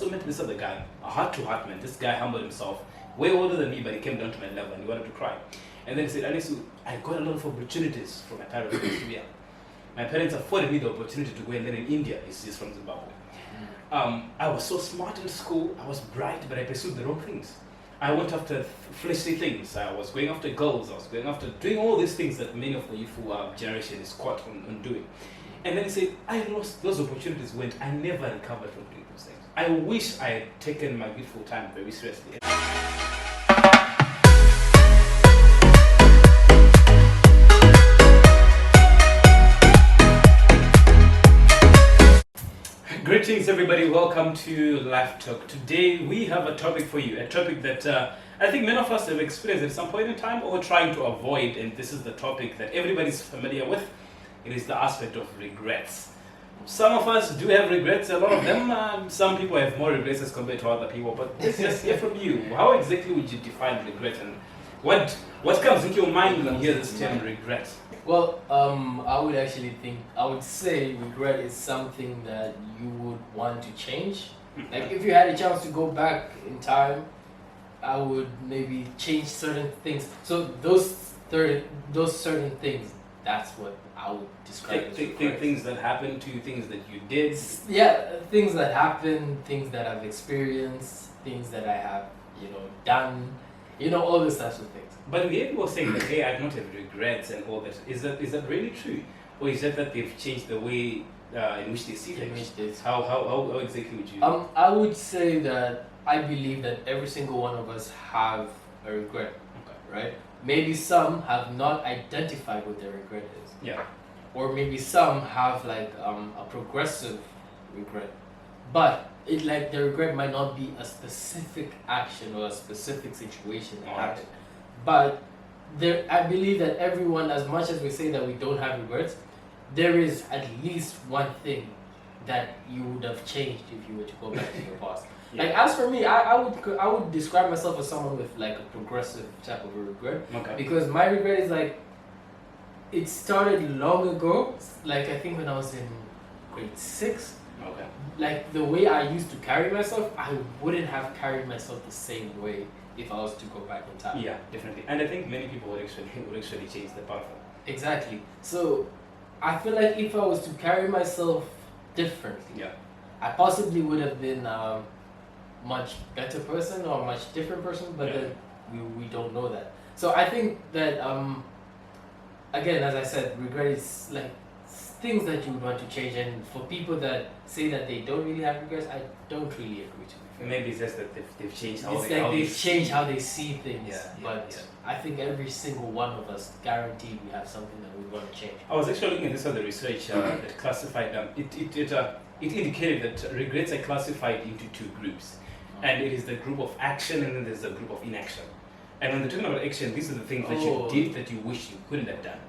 also met this other guy, a heart-to-heart man. This guy humbled himself, way older than me, but he came down to my level and he wanted to cry. And then he said, Anisu, I got a lot of opportunities from my parents when I was young. My parents afforded me the opportunity to go and learn in India. He's from Zimbabwe. I was so smart in school, I was bright, but I pursued the wrong things. I went after fleshy things. I was going after girls. I was going after doing all these things that many of the youthful generation is caught on doing. And then he said, I lost those opportunities when I never recovered from doing those things. I wish I had taken my beautiful time very seriously. Greetings everybody, welcome to Life Talk. Today we have a topic for you, a topic that I think many of us have experienced at some point in time or trying to avoid, and this is the topic that everybody's familiar with. It is the aspect of regrets. Some of us do have regrets, a lot of them. Some people have more regrets as compared to other people, but let's just hear from you. How exactly would you define regret, and what comes into your mind when you hear this term regret? Well, I would say regret is something that you would want to change. Like if you had a chance to go back in time, I would maybe change certain things. So those certain things, that's what I would describe as regret. Things that happened to you, things that you did. Yeah, things that happened, things that I've experienced, things that I have, done, all those types of things. But the people saying that, hey, I do not have regrets and all that. Is that really true? Or is that they've changed the way in which they see things? How exactly would you? I would say that I believe that every single one of us have a regret, right? Maybe some have not identified what their regret is. Yeah. Or maybe some have like a progressive regret. But the regret might not be a specific action or a specific situation that happened. But I believe that everyone, as much as we say that we don't have regrets, there is at least one thing that you would have changed if you were to go back to your past. Yeah. Like as for me, I would describe myself as someone with like a progressive type of a regret. Okay. Because my regret is like, it started long ago. Like I think when I was in grade 6. Okay. Like the way I used to carry myself, I wouldn't have carried myself the same way if I was to go back in time. Yeah, definitely. And I think many people would actually change the pattern. Exactly. So I feel like if I was to carry myself differently, I possibly would have been a much better person or a much different person, but then we don't know that. So I think that again, as I said, regret is like things that you would want to change, and for people that say that they don't really have regrets, I don't really agree to it. Maybe it's just that they've changed how they've changed how they see things. I think every single one of us guaranteed we have something that we want to change. I was actually looking at this other research that classified it indicated that regrets are classified into two groups, and it is the group of action and then there's the group of inaction. And when they're talking about action, these are the things that you did that you wish you couldn't have done.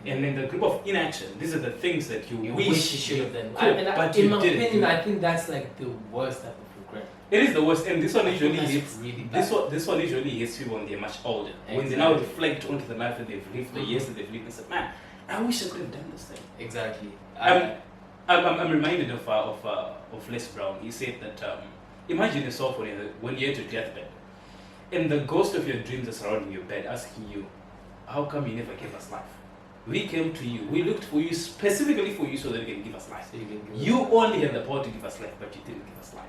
And in the group of inaction, these are the things that you wish you should have done. But in my opinion, I think that's like the worst type of regret. It is the worst, and this one usually hits really bad. This one usually hits people when they're much older. Exactly. When they now reflect onto the life that they've lived, the years that they've lived, and say, man, I wish I could have done this thing. Exactly. I'm reminded of Les Brown. He said that imagine yourself when you're at your deathbed, and the ghost of your dreams is surrounding your bed, asking you, how come you never gave us life? We came to you. We looked for you specifically for you so that you can give us life. You only had the power to give us life, but you didn't give us life.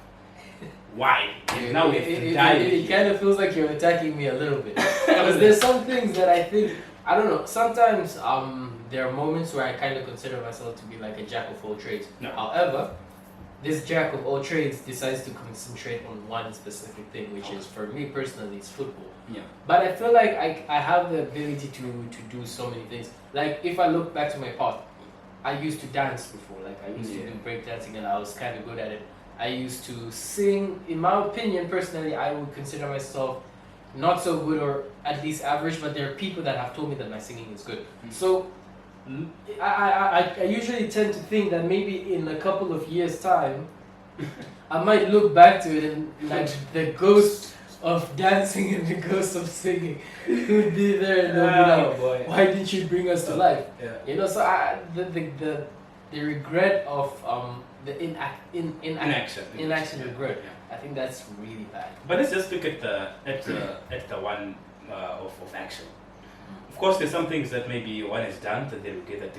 Why? Now we have to die. It kind of feels like you're attacking me a little bit. Because there's some things that I think, I don't know, sometimes there are moments where I kind of consider myself to be like a jack of all trades. No. However, this jack of all trades decides to concentrate on one specific thing, which is, for me personally, it's football. Yeah. But I feel like I have the ability to do so many things. Like if I look back to my past, I used to dance before. Like I used to do breakdancing and I was kind of good at it. I used to sing. In my opinion, personally, I would consider myself not so good, or at least average, but there are people that have told me that my singing is good. So I usually tend to think that maybe in a couple of years' time, I might look back to it and like the ghost of dancing and the ghost of singing would be there, and they'll be like, why didn't you bring us to life? So the regret of the inaction regret. I think that's really bad. But let's just look at the one of action. Of course, there's some things that maybe one has done that they regret that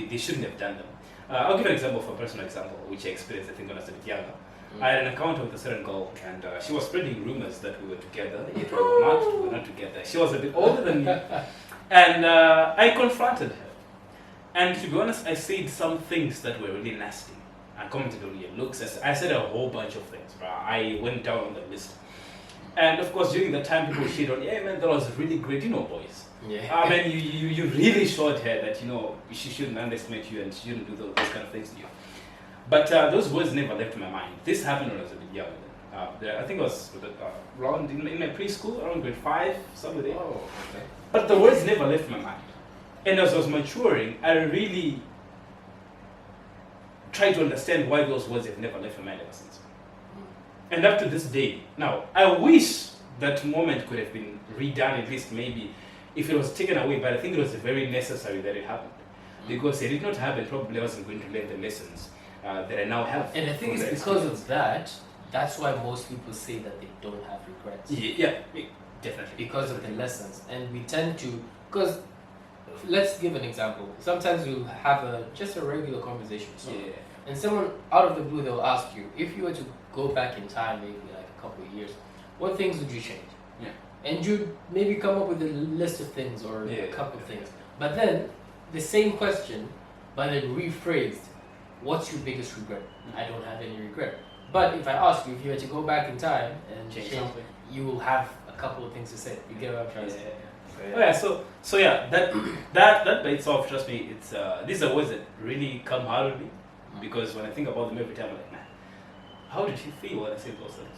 they shouldn't have done them. I'll give an example, for a personal example, which I experienced, I think, when I was a bit younger. I had an encounter with a certain girl, and she was spreading rumors that we were together, yet we were not together. She was a bit older than me, and I confronted her. And to be honest, I said some things that were really nasty. I commented on your looks. I said a whole bunch of things. I went down on the list. And of course, during that time, people shit on, yeah, man, that was really great, boys. Yeah. I mean, you really showed her that, she shouldn't underestimate you and she shouldn't do those kind of things to you. But those words never left my mind. This happened when I was a bit younger. I think it was around in my preschool, around grade 5, somewhere there. Oh, okay. But the words never left my mind. And as I was maturing, I really tried to understand why those words have never left my mind ever since. And up to this day, now, I wish that moment could have been redone, at least maybe, if it was taken away, but I think it was very necessary that it happened. Because if it did not happen, probably I wasn't going to learn the lessons that I now have. And I think it's because of that, that's why most people say that they don't have regrets. Yeah, definitely. Because of the lessons. And we tend to, because let's give an example. Sometimes you'll have just a regular conversation with someone, and someone out of the blue, they'll ask you, if you were to go back in time, maybe like a couple of years, what things would you change? Yeah. And you'd maybe come up with a list of things or a couple of things. But then, the same question, but then rephrased, what's your biggest regret? I don't have any regret. But if I ask you, if you were to go back in time and change something, you will have a couple of things to say. You get what I'm trying to say? Oh yeah, so yeah, that by itself, trust me, it's these are words that really come hard with me, because when I think about them every time, I'm like, man, how did you feel when I said those things?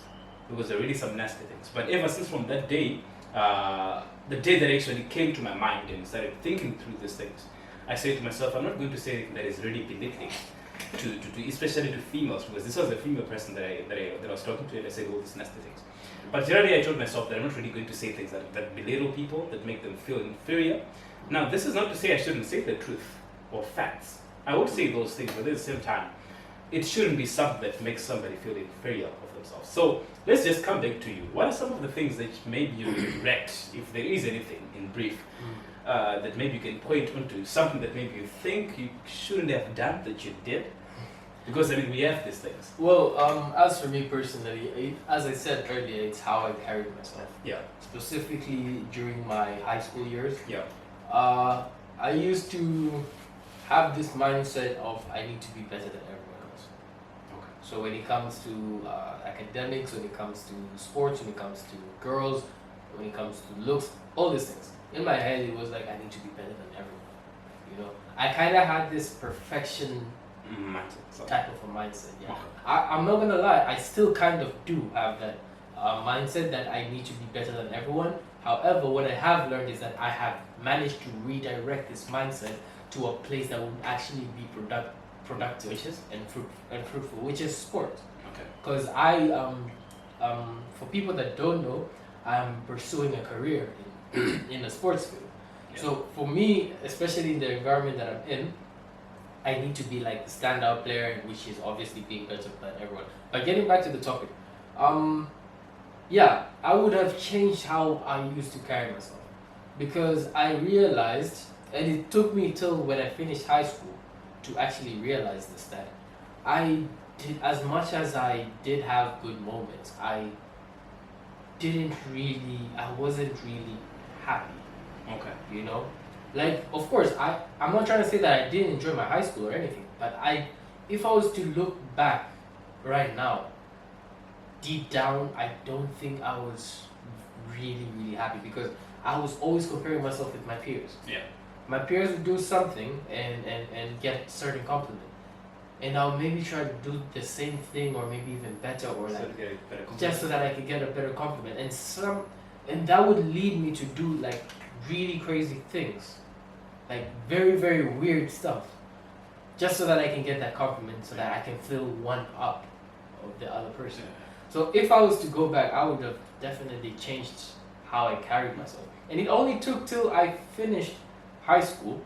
Because there are really some nasty things. But ever since from that day, the day that actually came to my mind and started thinking through these things, I said to myself, I'm not going to say anything that is really belittling to especially to females, because this was a female person that I was talking to, and I said all these nasty things. But generally, I told myself that I'm not really going to say things that belittle people, that make them feel inferior. Now, this is not to say I shouldn't say the truth or facts. I would say those things, but at the same time, it shouldn't be something that makes somebody feel inferior of themselves. So let's just come back to you. What are some of the things that maybe you regret, if there is anything in brief, that maybe you can point onto, something that maybe you think you shouldn't have done that you did? Because I mean, we have these things. Well, as for me personally, as I said earlier, it's how I carried myself. Yeah. Specifically during my high school years. Yeah. I used to have this mindset of I need to be better than everyone else. Okay. So when it comes to academics, when it comes to sports, when it comes to girls, when it comes to looks, all these things. In my head, it was like I need to be better than everyone. I kind of had this perfection type of a mindset. Yeah, I'm not gonna lie. I still kind of do have that mindset that I need to be better than everyone. However, what I have learned is that I have managed to redirect this mindset to a place that would actually be productive, which is and fruitful, which is sport. Okay. Because for people that don't know, I'm pursuing a career in the sports field. Yeah. So for me, especially in the environment that I'm in, I need to be like the standout player, which is obviously being better than everyone. But getting back to the topic, yeah, I would have changed how I used to carry myself, because I realized, and it took me till when I finished high school to actually realize this, that I did, as much as I did have good moments, I wasn't really happy. Okay. Like, of course, I'm not trying to say that I didn't enjoy my high school or anything, but if I was to look back right now, deep down, I don't think I was really, really happy, because I was always comparing myself with my peers. Yeah. My peers would do something and get certain compliment, and I'll maybe try to do the same thing or maybe even better, or just so that I could get a better compliment, and that would lead me to do like really crazy things, like very, very weird stuff, just so that I can get that compliment, so that I can feel one up of the other person. So if I was to go back, I would have definitely changed how I carried myself. And it only took till I finished high school,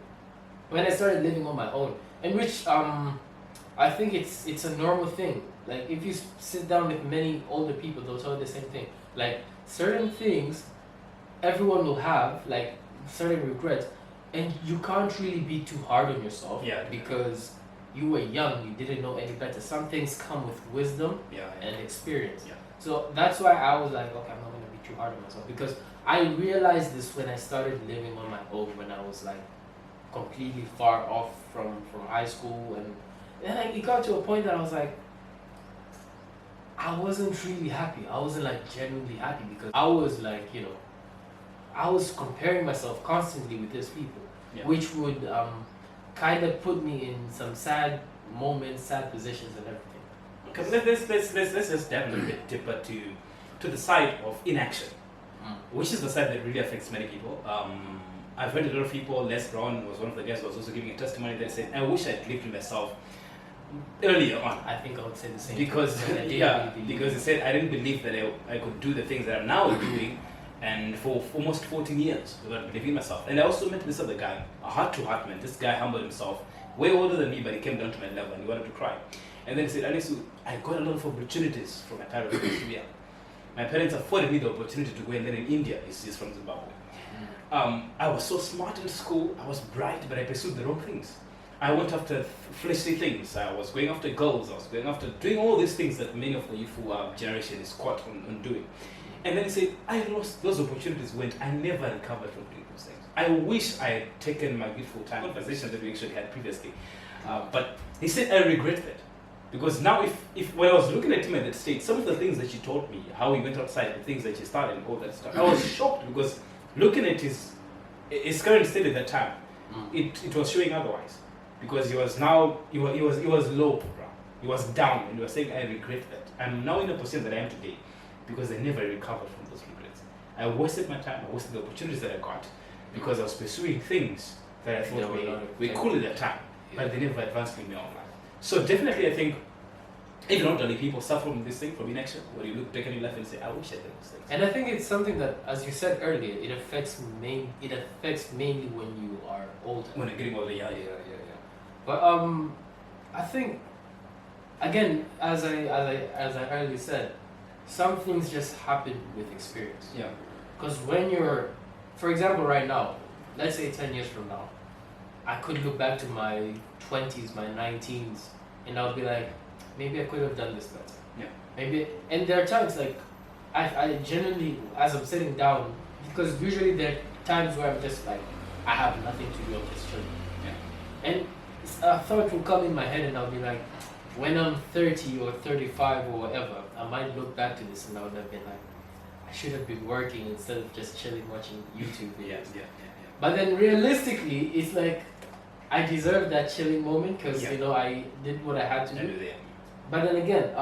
when I started living on my own, and which I think it's a normal thing Like if you sit down with many older people, they'll tell you the same thing. Like certain things, everyone will have like certain regrets, and you can't really be too hard on yourself. Yeah. Because you were young, you didn't know any better. Some things come with wisdom Yeah. and experience. Yeah. So that's why I was like, okay, I'm not gonna be too hard on myself, because I realized this when I started living on my own, when I was like completely far off from high school, and like it got to a point that I was like, I wasn't really happy. I wasn't like genuinely happy, because I was like, I was comparing myself constantly with these people, Yeah. which would kind of put me in some sad moments, sad positions, and everything. Okay, let's just dive a little bit deeper to the side of inaction, which is the side that really affects many people. I've heard a lot of people. Les Brown was one of the guys who was also giving a testimony that said, "I wish I'd lived with myself earlier on." I think I would say the same. Because I didn't yeah, really believe because he said I didn't believe that I could do the things that I'm now doing, and for almost 14 years without believing in myself. And I also met this other guy, a heart-to-heart man. This guy humbled himself, way older than me, but he came down to my level and he wanted to cry. And then he said, Anisu, I got a lot of opportunities from my parents when I was young. My parents afforded me the opportunity to go and learn in India. He's from Zimbabwe. I was so smart in school, I was bright, but I pursued the wrong things. I went after fleshy things. I was going after goals. I was going after doing all these things that many of the youthful generation is caught on doing. And then he said, I lost those opportunities when I never recovered from doing those things. I wish I had taken my beautiful time conversation that we actually had previously. But he said, I regret that. Because now if when I was looking at him at that stage, some of the things that she taught me, how he went outside, the things that she started and all that stuff, I was shocked, because looking at his current state at that time, it was showing otherwise. Because he was low, bro. He was down, and he was saying, I regret that. I'm now in the position that I am today because I never recovered from those regrets. I wasted my time, I wasted the opportunities that I got because I was pursuing things that I thought were cool at that time, but they never advanced me in my own life. So definitely I think even elderly people suffer from this thing, from inaction, where you look back at your life and say, I wish I did those things. And I think it's something that, as you said earlier, it affects mainly when you are older. When you're getting older, yeah. But I think, again, as I earlier said, some things just happen with experience. Yeah. Because when you're, for example, right now, let's say 10 years from now, I could look back to my 20s, my 19s, and I'll be like, maybe I could have done this better. Yeah. Maybe, and there are times like, I genuinely, as I'm sitting down, because usually there are times where I'm just like, I have nothing to do, I'm just chilling. Yeah. And a thought will come in my head and I'll be like, when I'm 30 or 35 or whatever, I might look back to this and I would have been like, I should have been working instead of just chilling watching YouTube videos. Yeah. But then realistically, it's like, I deserve that chilling moment because, I did what I had to do. But then again,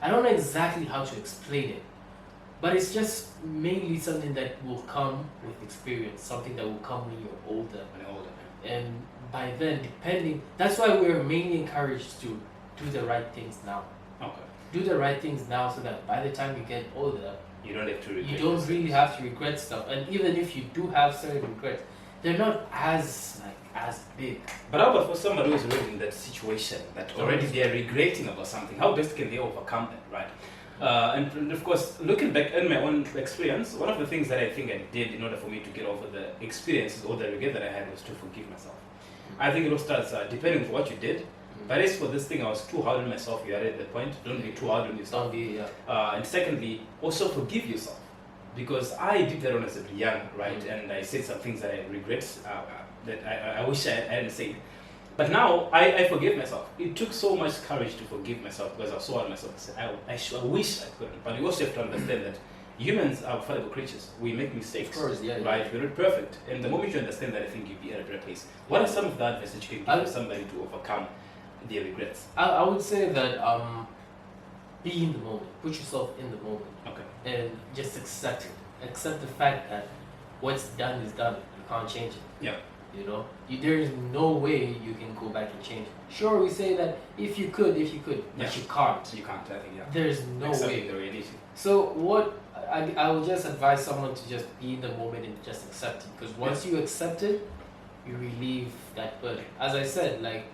I don't know exactly how to explain it. But it's just mainly something that will come with experience, something that will come when you're older. And by then, that's why we're mainly encouraged to do the right things now. Okay. Do the right things now so that by the time you get older, you don't have to regret. You don't really have to regret stuff. And even if you do have certain regrets, they're not as big. But how about for somebody who's already in that situation, that already they're regretting about something, how best can they overcome that, right? And of course, looking back in my own experience, one of the things that I think I did in order for me to get over the experiences or the regret that I had was to forgive myself. I think it all starts depending on what you did. But as for this thing, I was too hard on myself. You are at the point. Don't be too hard on yourself. Don't be, and secondly, also forgive yourself, because I did that when I was young, right? And I said some things that I regret, that I wish I hadn't said. But now I forgive myself. It took so much courage to forgive myself because I was so hard on myself. I said, I wish I could. But you also have to understand that humans are fallible creatures. We make mistakes. Of course, yeah. Right? We're not perfect. And the moment you understand that, I think you'll be at a better place. What are some of the advice that you can give to somebody to overcome their regrets? I would say that be in the moment. Put yourself in the moment. Okay. And just accept it. Accept the fact that what's done is done. You can't change it. Yeah. There is no way you can go back and change it. Sure, we say that if you could, but you can't. You can't, I think, yeah. There's no Accepting way. the reality. So what I would just advise someone to just be in the moment and just accept it. Because once you accept it, you relieve that burden. As I said, like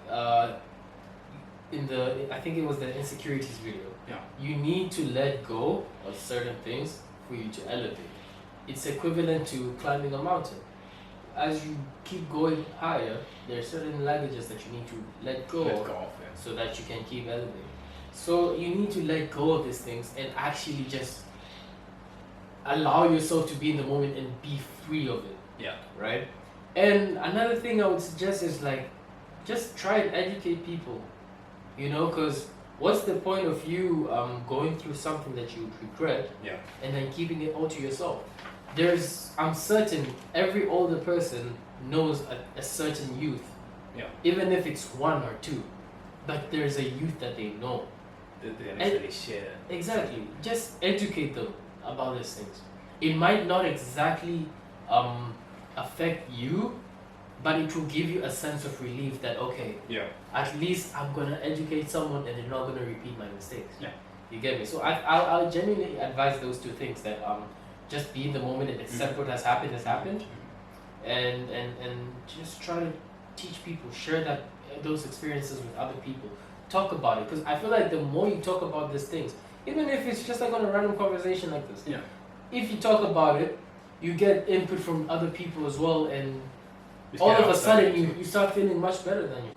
I think it was the insecurities video. Yeah. You need to let go of certain things for you to elevate. It's equivalent to climbing a mountain. As you keep going higher, there are certain luggages that you need to let go of so that you can keep elevating. So you need to let go of these things and actually just allow yourself to be in the moment and be free of it. Yeah. Right? And another thing I would suggest is like, just try and educate people. You know, because what's the point of you going through something that you would regret and then keeping it all to yourself? I'm certain every older person knows a certain youth, even if it's one or two, but there's a youth that they know. That they actually share. Exactly. Just educate them about these things. It might not exactly affect you, but it will give you a sense of relief that, okay, at least I'm going to educate someone and they're not going to repeat my mistakes. Yeah. You get me? So I'll genuinely advise those two things, that just be in the moment and accept what has happened, and just try to teach people, share those experiences with other people. Talk about it, because I feel like the more you talk about these things, even if it's just like on a random conversation like this, if you talk about it, you get input from other people as well, and all of a sudden you start feeling much better than you.